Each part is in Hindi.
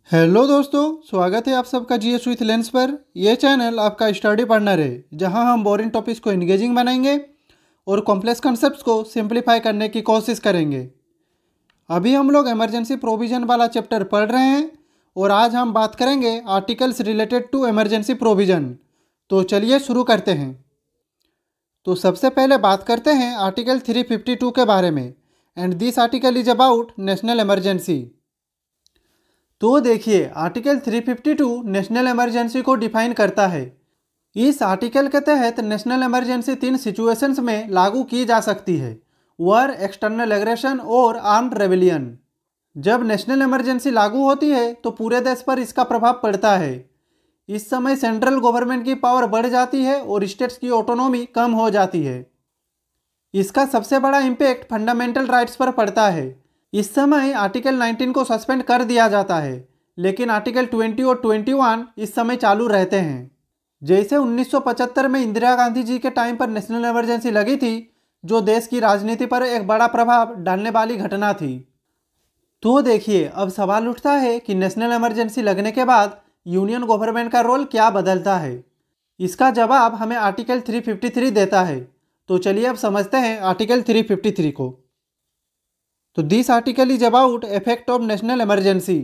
हेलो दोस्तों, स्वागत है आप सबका जीएस विथ लेंस पर। यह चैनल आपका स्टडी पार्टनर है, जहां हम बोरिंग टॉपिक्स को इंगेजिंग बनाएंगे और कॉम्प्लेक्स कॉन्सेप्ट्स को सिंप्लीफाई करने की कोशिश करेंगे। अभी हम लोग इमरजेंसी प्रोविज़न वाला चैप्टर पढ़ रहे हैं और आज हम बात करेंगे articles related to emergency provision. तो चलिए शुरू करते हैं। तो सबसे पहले बात करते हैं आर्टिकल 352 के बारे में। And this article is about national emergency. तो देखिए, आर्टिकल 352 नेशनल इमरजेंसी को डिफाइन करता है। इस आर्टिकल के तहत नेशनल इमरजेंसी 3 सिचुएशंस में लागू की जा सकती है: वॉर, एक्सटर्नल एग्रेशन और आर्म्ड रेबेलियन। जब नेशनल इमरजेंसी लागू होती है तो पूरे देश पर इसका प्रभाव पड़ता है। इस समय सेंट्रल गवर्नमेंट की पावर बढ़ जाती है और स्टेट्स की ऑटोनॉमी कम हो जाती है। इसका सबसे बड़ा इम्पैक्ट फंडामेंटल राइट्स पर पड़ता है। इस समय आर्टिकल 19 को सस्पेंड कर दिया जाता है, लेकिन आर्टिकल 20 और 21 इस समय चालू रहते हैं। जैसे 1975 में इंदिरा गांधी जी के टाइम पर नेशनल इमरजेंसी लगी थी, जो देश की राजनीति पर एक बड़ा प्रभाव डालने वाली घटना थी। तो देखिए, अब सवाल उठता है कि नेशनल इमरजेंसी लगने के बाद यूनियन गवर्नमेंट का रोल क्या बदलता है। इसका जवाब हमें आर्टिकल 353 देता है। तो चलिए अब समझते हैं आर्टिकल 353 को। तो this article is about effect of national emergency.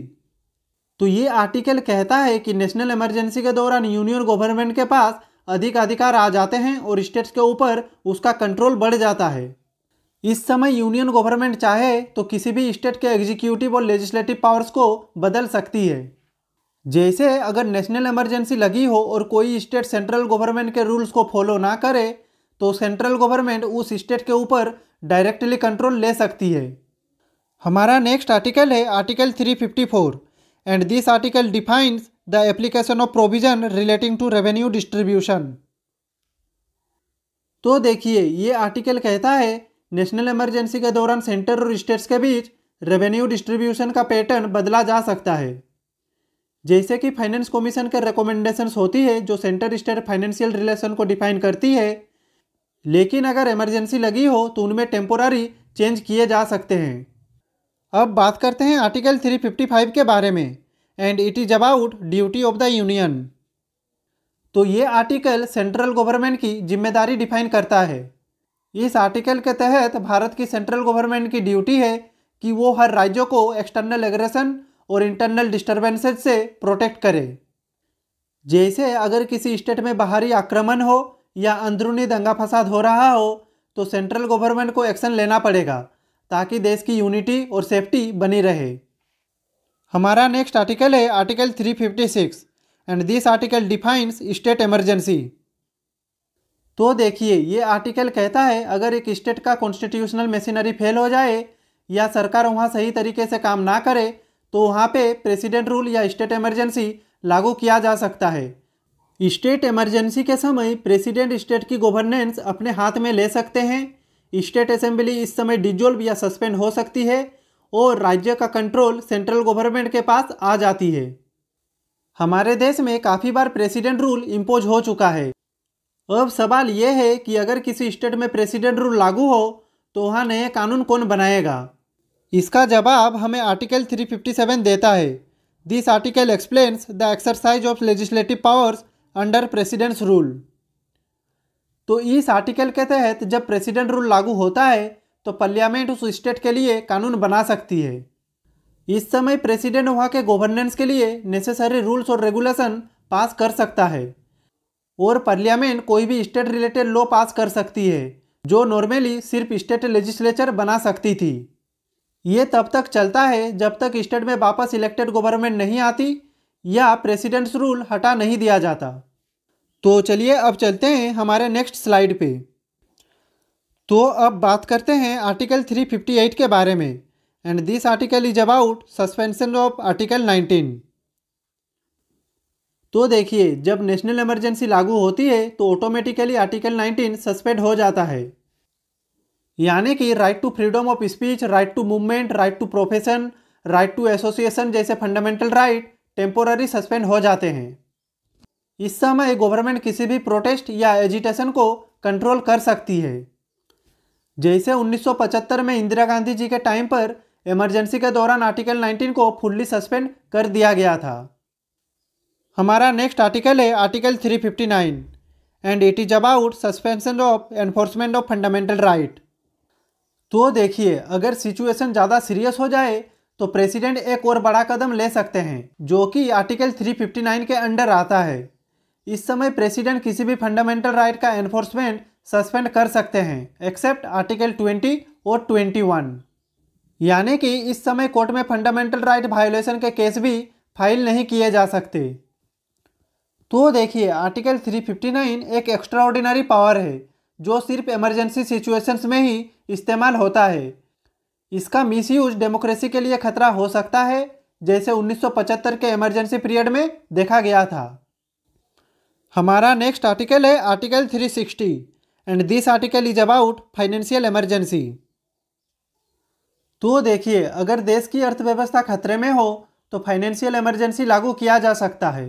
तो ये आर्टिकल कहता है कि नेशनल इमरजेंसी के दौरान यूनियन गवर्नमेंट के पास अधिक अधिकार आ जाते हैं और स्टेट्स के ऊपर उसका कंट्रोल बढ़ जाता है। इस समय यूनियन गवर्नमेंट चाहे तो किसी भी स्टेट के एग्जीक्यूटिव और लेजिस्लेटिव पावर्स को बदल सकती है। जैसे अगर नेशनल इमरजेंसी लगी हो और कोई स्टेट सेंट्रल गवर्नमेंट के रूल्स को फॉलो ना करे, तो सेंट्रल गवर्नमेंट उस स्टेट के ऊपर डायरेक्टली कंट्रोल ले सकती है। हमारा नेक्स्ट आर्टिकल है article 354। And this article defines the application of provision relating to revenue distribution. तो देखिए, ये आर्टिकल कहता है नेशनल इमरजेंसी के दौरान सेंटर और स्टेट्स के बीच रेवेन्यू डिस्ट्रीब्यूशन का पैटर्न बदला जा सकता है। जैसे कि फाइनेंस कमीशन के रिकमेंडेशंस होती है जो सेंटर स्टेट फाइनेंशियल रिलेशन को डिफाइन करती है, लेकिन अगर इमरजेंसी लगी हो तो उनमें टेम्पोररी चेंज किए जा सकते हैं। अब बात करते हैं आर्टिकल 355 के बारे में। And it is about duty of the union. तो ये आर्टिकल सेंट्रल गवर्नमेंट की जिम्मेदारी डिफाइन करता है। इस आर्टिकल के तहत भारत की सेंट्रल गवर्नमेंट की ड्यूटी है कि वो हर राज्यों को एक्सटर्नल एग्रेशन और इंटरनल डिस्टर्बेंसेस से प्रोटेक्ट करे। जैसे अगर किसी स्टेट में बाहरी आक्रमण हो या अंदरूनी दंगा फसाद हो रहा हो, तो सेंट्रल गवर्नमेंट को एक्शन लेना पड़ेगा ताकि देश की यूनिटी और सेफ्टी बनी रहे। हमारा नेक्स्ट आर्टिकल है article 356। And this article defines state emergency. तो देखिए, ये आर्टिकल कहता है अगर एक स्टेट का कॉन्स्टिट्यूशनल मशीनरी फेल हो जाए या सरकार वहाँ सही तरीके से काम ना करे, तो वहाँ पे प्रेसिडेंट रूल या स्टेट इमरजेंसी लागू किया जा सकता है। स्टेट इमरजेंसी के समय प्रेसिडेंट स्टेट की गवर्नेंस अपने हाथ में ले सकते हैं। स्टेट असेंबली इस समय डिजोल्व या सस्पेंड हो सकती है और राज्य का कंट्रोल सेंट्रल गवर्नमेंट के पास आ जाती है। हमारे देश में काफ़ी बार प्रेसिडेंट रूल इम्पोज हो चुका है। अब सवाल यह है कि अगर किसी स्टेट में प्रेसिडेंट रूल लागू हो तो वहाँ नए कानून कौन बनाएगा। इसका जवाब हमें आर्टिकल 357 देता है। This article explains the exercise of legislative powers under presidents rule. तो इस आर्टिकल के तहत जब प्रेसिडेंट रूल लागू होता है तो पार्लियामेंट उस स्टेट के लिए कानून बना सकती है। इस समय प्रेसिडेंट वहाँ के गवर्नेंस के लिए नेसेसरी रूल्स और रेगुलेशन पास कर सकता है और पार्लियामेंट कोई भी स्टेट रिलेटेड लॉ पास कर सकती है जो नॉर्मली सिर्फ स्टेट लेजिस्लेचर बना सकती थी। ये तब तक चलता है जब तक स्टेट में वापस इलेक्टेड गवर्नमेंट नहीं आती या प्रेसिडेंट्स रूल हटा नहीं दिया जाता। तो चलिए अब चलते हैं हमारे नेक्स्ट स्लाइड पे। तो अब बात करते हैं आर्टिकल 358 के बारे में। And this article is about suspension of article 19। तो देखिए, जब नेशनल इमरजेंसी लागू होती है तो ऑटोमेटिकली आर्टिकल 19 सस्पेंड हो जाता है। यानी कि right to freedom of speech, right to movement, right to profession, right to association जैसे फंडामेंटल राइट टेम्पोररी सस्पेंड हो जाते हैं। इस समय गवर्नमेंट किसी भी प्रोटेस्ट या एजिटेशन को कंट्रोल कर सकती है। जैसे 1975 में इंदिरा गांधी जी के टाइम पर इमरजेंसी के दौरान आर्टिकल 19 को फुल्ली सस्पेंड कर दिया गया था। हमारा नेक्स्ट आर्टिकल है article 359 and it is about suspension of enforcement of fundamental right. तो देखिए, अगर सिचुएशन ज़्यादा सीरियस हो जाए तो प्रेसिडेंट एक और बड़ा कदम ले सकते हैं, जो कि आर्टिकल 359 के अंडर आता है। इस समय प्रेसिडेंट किसी भी फंडामेंटल राइट का एनफोर्समेंट सस्पेंड कर सकते हैं एक्सेप्ट आर्टिकल 20 और 21। यानी कि इस समय कोर्ट में फंडामेंटल राइट वायोलेशन के केस भी फाइल नहीं किए जा सकते। तो देखिए, आर्टिकल 359 एक एक्स्ट्राऑर्डिनरी पावर है जो सिर्फ इमरजेंसी सिचुएशंस में ही इस्तेमाल होता है। इसका मिसयूज डेमोक्रेसी के लिए खतरा हो सकता है, जैसे 1975 के इमरजेंसी पीरियड में देखा गया था। हमारा नेक्स्ट आर्टिकल है article 360 and this article is about financial emergency. तो देखिए, अगर देश की अर्थव्यवस्था खतरे में हो तो फाइनेंशियल इमरजेंसी लागू किया जा सकता है।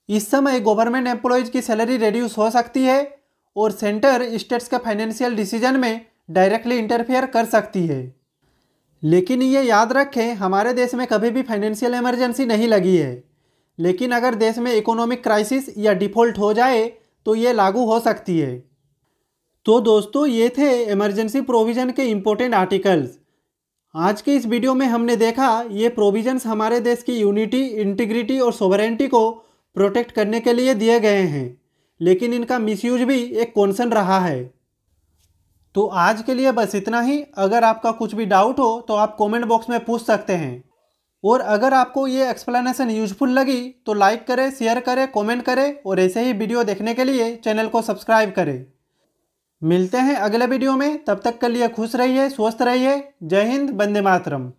इस समय गवर्नमेंट एम्प्लॉयज की सैलरी रिड्यूस हो सकती है और सेंटर स्टेट्स के फाइनेंशियल डिसीजन में डायरेक्टली इंटरफेयर कर सकती है। लेकिन ये याद रखें, हमारे देश में कभी भी फाइनेंशियल इमरजेंसी नहीं लगी है, लेकिन अगर देश में इकोनॉमिक क्राइसिस या डिफ़ॉल्ट हो जाए तो ये लागू हो सकती है। तो दोस्तों, ये थे इमरजेंसी प्रोविज़न के इम्पोर्टेंट आर्टिकल्स। आज के इस वीडियो में हमने देखा ये प्रोविजंस हमारे देश की यूनिटी, इंटीग्रिटी और सोवरेनिटी को प्रोटेक्ट करने के लिए दिए गए हैं, लेकिन इनका मिसयूज भी एक कॉन्सर्न रहा है। तो आज के लिए बस इतना ही। अगर आपका कुछ भी डाउट हो तो आप कमेंट बॉक्स में पूछ सकते हैं। और अगर आपको ये एक्सप्लेनेशन यूजफुल लगी तो लाइक करें, शेयर करें, कमेंट करें और ऐसे ही वीडियो देखने के लिए चैनल को सब्सक्राइब करें। मिलते हैं अगले वीडियो में, तब तक के लिए खुश रहिए, स्वस्थ रहिए। जय हिंद, वंदे मातरम।